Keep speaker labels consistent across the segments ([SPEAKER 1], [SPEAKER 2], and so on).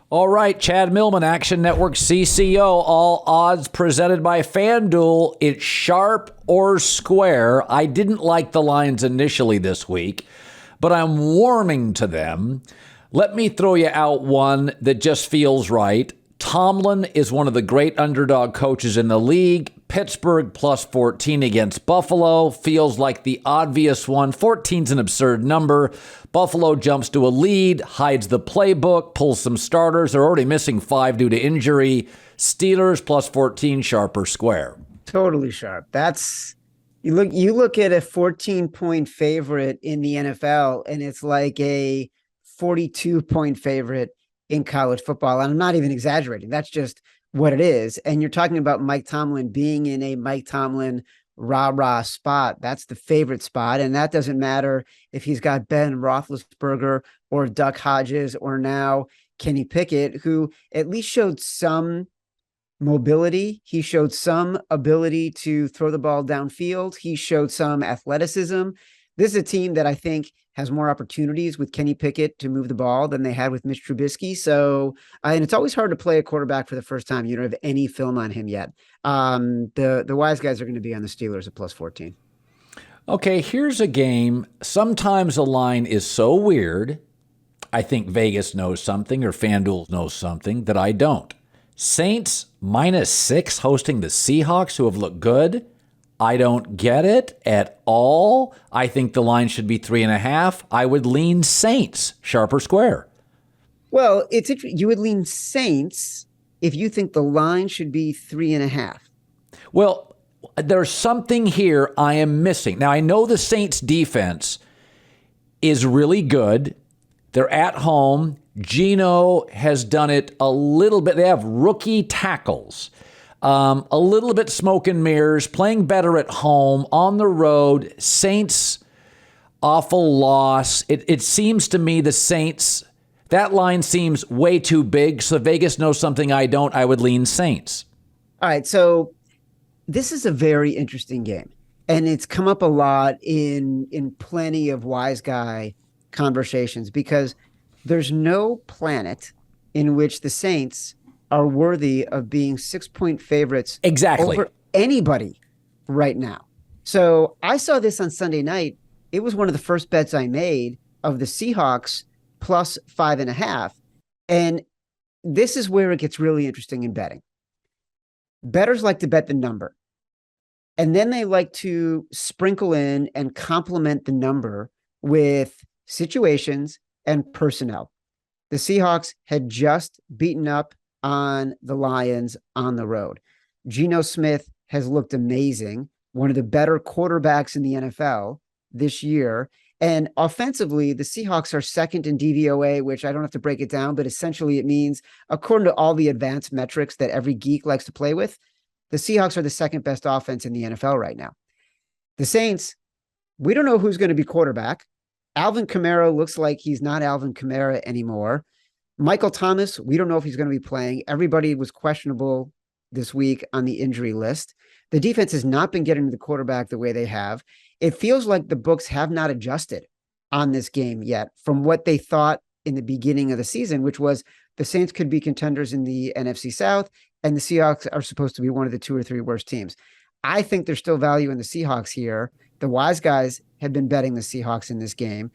[SPEAKER 1] All right, Chad Millman, Action Network CCO, all odds presented by FanDuel. It's sharp or square. I didn't like the Lions initially this week, but I'm warming to them. Let me throw you out one that just feels right. Tomlin is one of the great underdog coaches in the league. Pittsburgh plus 14 against Buffalo feels like the obvious one. 14's an absurd number. Buffalo jumps to a lead, hides the playbook, pulls some starters. They're already missing 5 due to injury. Steelers plus 14, sharp or square?
[SPEAKER 2] Totally sharp. That's you look at a 14-point favorite in the NFL, and it's like a 42-point favorite in college football. And I'm not even exaggerating. That's just what it is. And you're talking about Mike Tomlin being in a Mike Tomlin rah-rah spot. That's the favorite spot. And that doesn't matter if he's got Ben Roethlisberger or Duck Hodges or now Kenny Pickett, who at least showed some mobility. He showed some ability to throw the ball downfield. He showed some athleticism. This is a team that I think has more opportunities with Kenny Pickett to move the ball than they had with Mitch Trubisky. So, and it's always hard to play a quarterback for the first time. You don't have any film on him yet. The wise guys are going to be on the Steelers at plus 14.
[SPEAKER 1] Okay, here's a game. Sometimes a line is so weird, I think Vegas knows something or FanDuel knows something that I don't. Saints -6 hosting the Seahawks, who have looked good. I don't get it at all. I think the line should be 3.5. I would lean Saints, sharp or square.
[SPEAKER 2] Well, it's you would lean Saints if you think the line should be 3.5.
[SPEAKER 1] Well, there's something here I am missing. Now, I know the Saints defense is really good. They're at home. Geno has done it a little bit. They have rookie tackles. A little bit smoke and mirrors, playing better at home, on the road. Saints, awful loss. It seems to me the Saints, that line seems way too big. So Vegas knows something I don't. I would lean Saints.
[SPEAKER 2] All right, so this is a very interesting game. And it's come up a lot in plenty of wise guy conversations because there's no planet in which the Saints are worthy of being 6-point favorites over anybody right now. So I saw this on Sunday night. It was one of the first bets I made of the Seahawks plus 5.5. And this is where it gets really interesting in betting. Bettors like to bet the number. And then they like to sprinkle in and complement the number with situations and personnel. The Seahawks had just beaten up on the Lions on the road. Geno Smith has looked amazing, one of the better quarterbacks in the NFL this year. And offensively, the Seahawks are second in DVOA, which I don't have to break it down, but essentially it means, according to all the advanced metrics that every geek likes to play with, the Seahawks are the second best offense in the NFL right now. The Saints, we don't know who's going to be quarterback. Alvin Kamara looks like he's not Alvin Kamara anymore. Michael Thomas, we don't know if he's going to be playing. Everybody was questionable this week on the injury list. The defense has not been getting to the quarterback the way they have. It feels like the books have not adjusted on this game yet from what they thought in the beginning of the season, which was the Saints could be contenders in the NFC South and the Seahawks are supposed to be one of the 2 or 3 worst teams. I think there's still value in the Seahawks here. The wise guys have been betting the Seahawks in this game.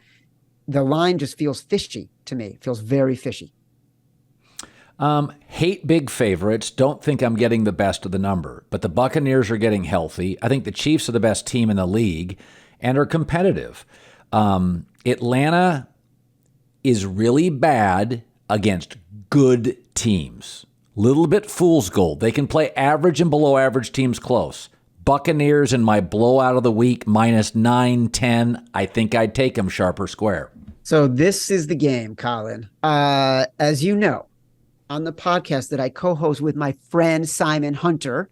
[SPEAKER 2] The line just feels fishy to me. It feels very fishy.
[SPEAKER 1] Hate big favorites. Don't think I'm getting the best of the number. But the Buccaneers are getting healthy. I think the Chiefs are the best team in the league and are competitive. Atlanta is really bad against good teams. Little bit fool's gold. They can play average and below average teams close. Buccaneers in my blowout of the week, -9, 10. I think I'd take them, sharp or square.
[SPEAKER 2] So this is the game, Colin. As you know, on the podcast that I co-host with my friend Simon Hunter,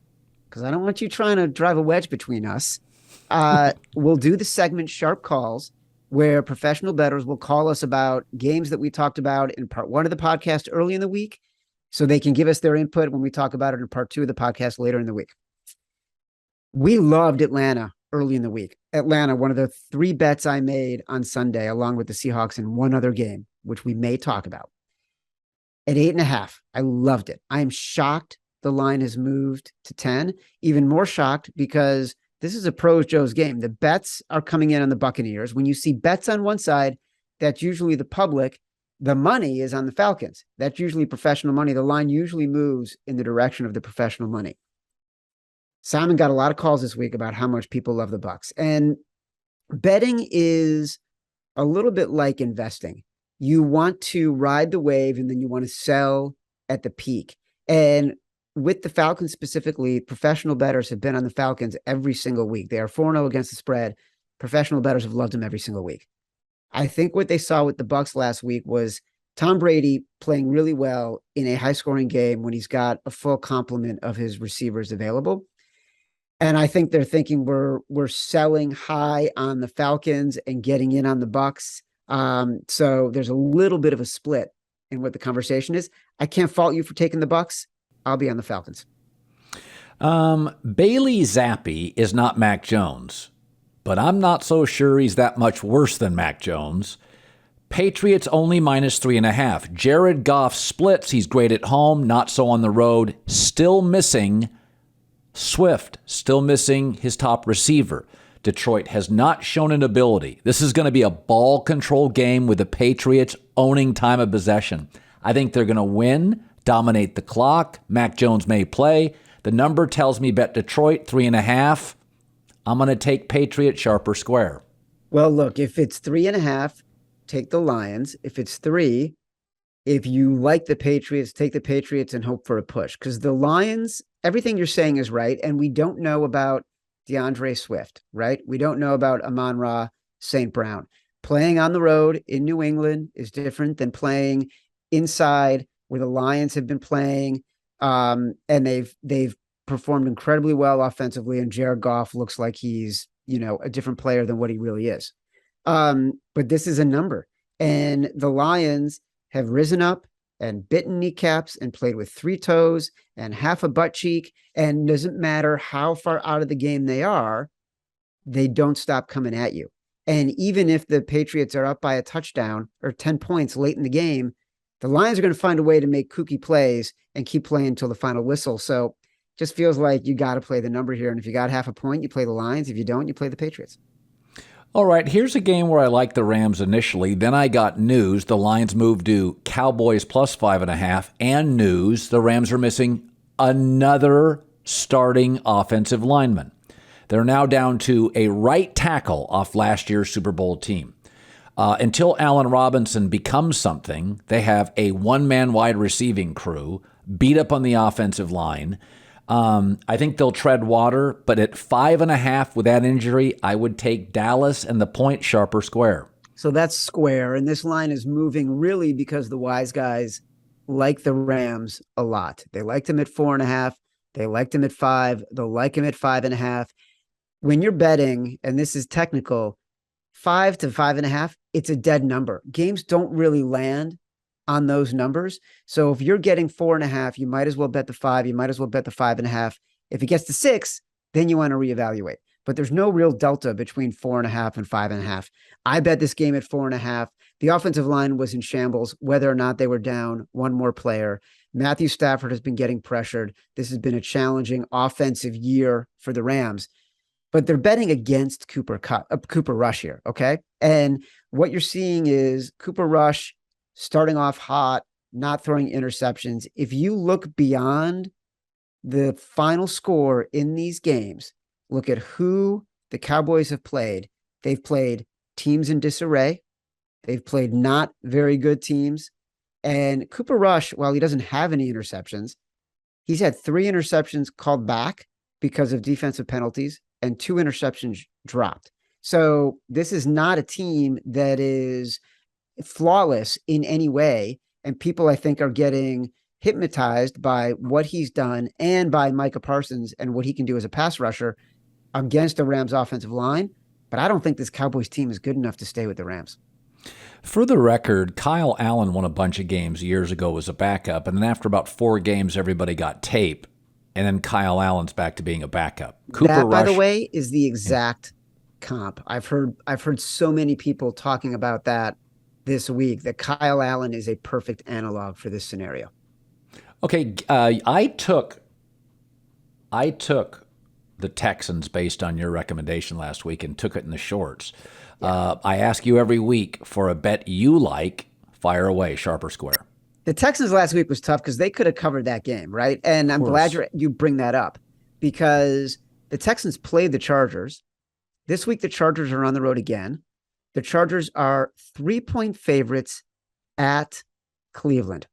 [SPEAKER 2] because I don't want you trying to drive a wedge between us, we'll do the segment Sharp Calls, where professional bettors will call us about games that we talked about in part 1 of the podcast early in the week, so they can give us their input when we talk about it in part 2 of the podcast later in the week. We loved Atlanta early in the week. Atlanta, one of the 3 bets I made on Sunday, along with the Seahawks in one other game, which we may talk about. at 8.5. I loved it. I am shocked the line has moved to 10. Even more shocked because this is a pros Joe's game. The bets are coming in on the Buccaneers. When you see bets on one side, that's usually the public. The money is on the Falcons. That's usually professional money. The line usually moves in the direction of the professional money. Simon got a lot of calls this week about how much people love the Bucs. And betting is a little bit like investing. You want to ride the wave and then you want to sell at the peak. And with the Falcons specifically, professional bettors have been on the Falcons every single week. They are 4-0 against the spread. Professional bettors have loved them every single week. I think what they saw with the Bucs last week was Tom Brady playing really well in a high-scoring game when he's got a full complement of his receivers available. And I think they're thinking we're selling high on the Falcons and getting in on the Bucs. So there's a little bit of a split in what the conversation is. I can't fault you for taking the Bucs. I'll be on the Falcons.
[SPEAKER 1] Bailey Zappi is not Mac Jones, but I'm not so sure he's that much worse than Mac Jones. Patriots only -3.5. Jared Goff splits. He's great at home, not so on the road. Still missing Swift, still missing his top receiver. Detroit has not shown an ability. This is going to be a ball control game with the Patriots owning time of possession. I think they're going to win, dominate the clock. Mac Jones may play. The number tells me bet Detroit 3.5. I'm going to take Patriots sharp or square.
[SPEAKER 2] Well, look, if it's 3.5, take the Lions. If it's 3, if you like the Patriots, take the Patriots and hope for a push. Because the Lions, everything you're saying is right. And we don't know about DeAndre Swift, right? We don't know about Amon-Ra St. Brown. Playing on the road in New England is different than playing inside where the Lions have been playing. And they've performed incredibly well offensively. And Jared Goff looks like he's, a different player than what he really is. But this is a number. And the Lions have risen up and bitten kneecaps and played with 3 toes and half a butt cheek. And doesn't matter how far out of the game they are, they don't stop coming at you. And even if the Patriots are up by a touchdown or 10 points late in the game, the Lions are going to find a way to make kooky plays and keep playing until the final whistle. So just feels like you got to play the number here. And if you got half a point, you play the Lions. If you don't, you play the Patriots.
[SPEAKER 1] All right, here's a game where I liked the Rams initially. Then I got news. The Lions moved to Cowboys plus 5.5, and news. The Rams are missing another starting offensive lineman. They're now down to a right tackle off last year's Super Bowl team. Until Allen Robinson becomes something, they have a one-man wide receiving crew, beat up on the offensive line. I think they'll tread water, but at 5.5 with that injury, I would take Dallas and the point sharp or square.
[SPEAKER 2] So that's square. And this line is moving really because the wise guys like the Rams a lot. They liked him at 4.5. They liked him at 5. They'll like him at 5.5. When you're betting, and this is technical, 5 to 5.5, it's a dead number. Games don't really land on those numbers. So if you're getting 4.5, you might as well bet the 5. You might as well bet the 5.5. If it gets to 6, then you want to reevaluate. But there's no real delta between 4.5 and 5.5. I bet this game at 4.5. The offensive line was in shambles, whether or not they were down one more player. Matthew Stafford has been getting pressured. This has been a challenging offensive year for the Rams. But they're betting against Cooper Rush here, okay? And what you're seeing is Cooper Rush starting off hot, not throwing interceptions. If you look beyond the final score in these games, look at who the Cowboys have played. They've played teams in disarray. They've played not very good teams. And Cooper Rush, while he doesn't have any interceptions, he's had 3 interceptions called back because of defensive penalties and 2 interceptions dropped. So this is not a team that is flawless in any way. And people, I think, are getting hypnotized by what he's done and by Micah Parsons and what he can do as a pass rusher against the Rams offensive line. But I don't think this Cowboys team is good enough to stay with the Rams.
[SPEAKER 1] For the record, Kyle Allen won a bunch of games years ago as a backup. And then after about 4 games, everybody got tape. And then Kyle Allen's back to being a backup.
[SPEAKER 2] That, by the way, is the exact comp. I've heard so many people talking about that. this week that Kyle Allen is a perfect analog for this scenario.
[SPEAKER 1] Okay, I took the Texans based on your recommendation last week and took it in the shorts. Yeah. I ask you every week for a bet you like. Fire away, sharp or square.
[SPEAKER 2] The Texans last week was tough because they could have covered that game, right? And I'm glad you bring that up because the Texans played the Chargers. This week, the Chargers are on the road again. The Chargers are 3-point favorites at Cleveland.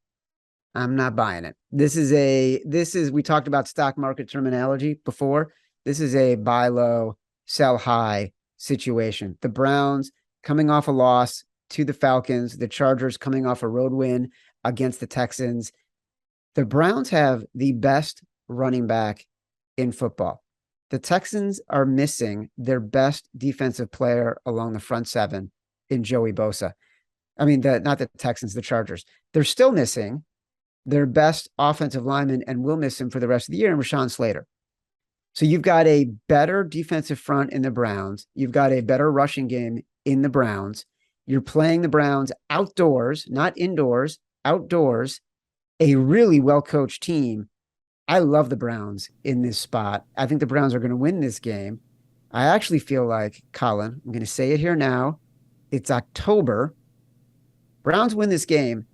[SPEAKER 2] I'm not buying it. We talked about stock market terminology before. This is a buy low, sell high situation. The Browns coming off a loss to the Falcons, the Chargers coming off a road win against the Texans. The Browns have the best running back in football. The Texans are missing their best defensive player along the front seven in Joey Bosa. I mean, not the Texans, the Chargers. They're still missing their best offensive lineman and will miss him for the rest of the year, and Rashawn Slater. So you've got a better defensive front in the Browns. You've got a better rushing game in the Browns. You're playing the Browns outdoors, not indoors, outdoors, a really well-coached team. I love the Browns in this spot. I think the Browns are going to win this game. I actually feel like, Colin, I'm going to say it here now. It's October. Browns win this game.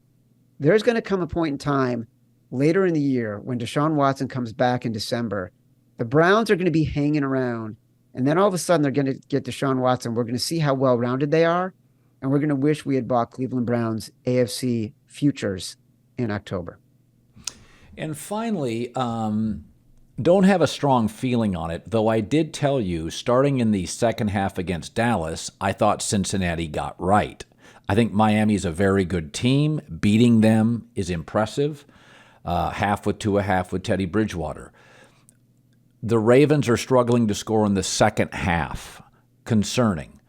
[SPEAKER 2] There's going to come a point in time later in the year when Deshaun Watson comes back in December. The Browns are going to be hanging around, and then all of a sudden they're going to get Deshaun Watson. We're going to see how well-rounded they are, and we're going to wish we had bought Cleveland Browns AFC futures in October.
[SPEAKER 1] And finally, don't have a strong feeling on it, though I did tell you, starting in the second half against Dallas, I thought Cincinnati got right. I think Miami's a very good team. Beating them is impressive. Half with Tua, half with Teddy Bridgewater. The Ravens are struggling to score in the second half. Concerning.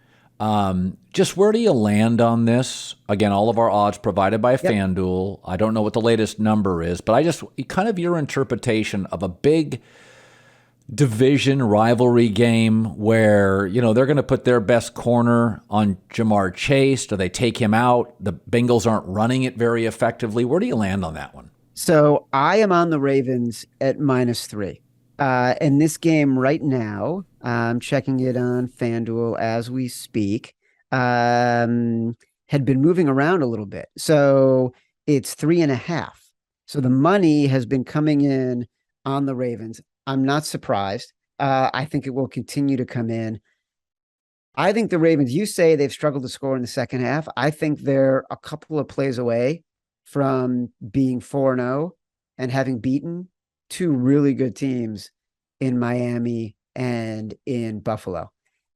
[SPEAKER 1] Just where do you land on this? Again, all of our odds provided by FanDuel. I don't know what the latest number is, but I just kind of your interpretation of a big division rivalry game where, they're going to put their best corner on Jamar Chase. Do they take him out? The Bengals aren't running it very effectively. Where do you land on that one?
[SPEAKER 2] So I am on the Ravens at -3. In this game right now, I'm checking it on FanDuel as we speak, had been moving around a little bit. So it's 3.5. So the money has been coming in on the Ravens. I'm not surprised. I think it will continue to come in. I think the Ravens, you say they've struggled to score in the second half. I think they're a couple of plays away from being 4-0 and having beaten two really good teams in Miami and in Buffalo.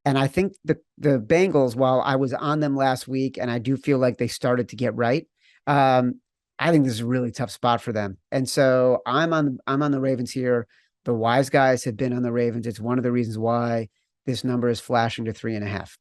[SPEAKER 2] And I think the Bengals, while I was on them last week, and I do feel like they started to get right, I think this is a really tough spot for them. And so I'm on the Ravens here. The wise guys have been on the Ravens. It's one of the reasons why this number is flashing to 3.5.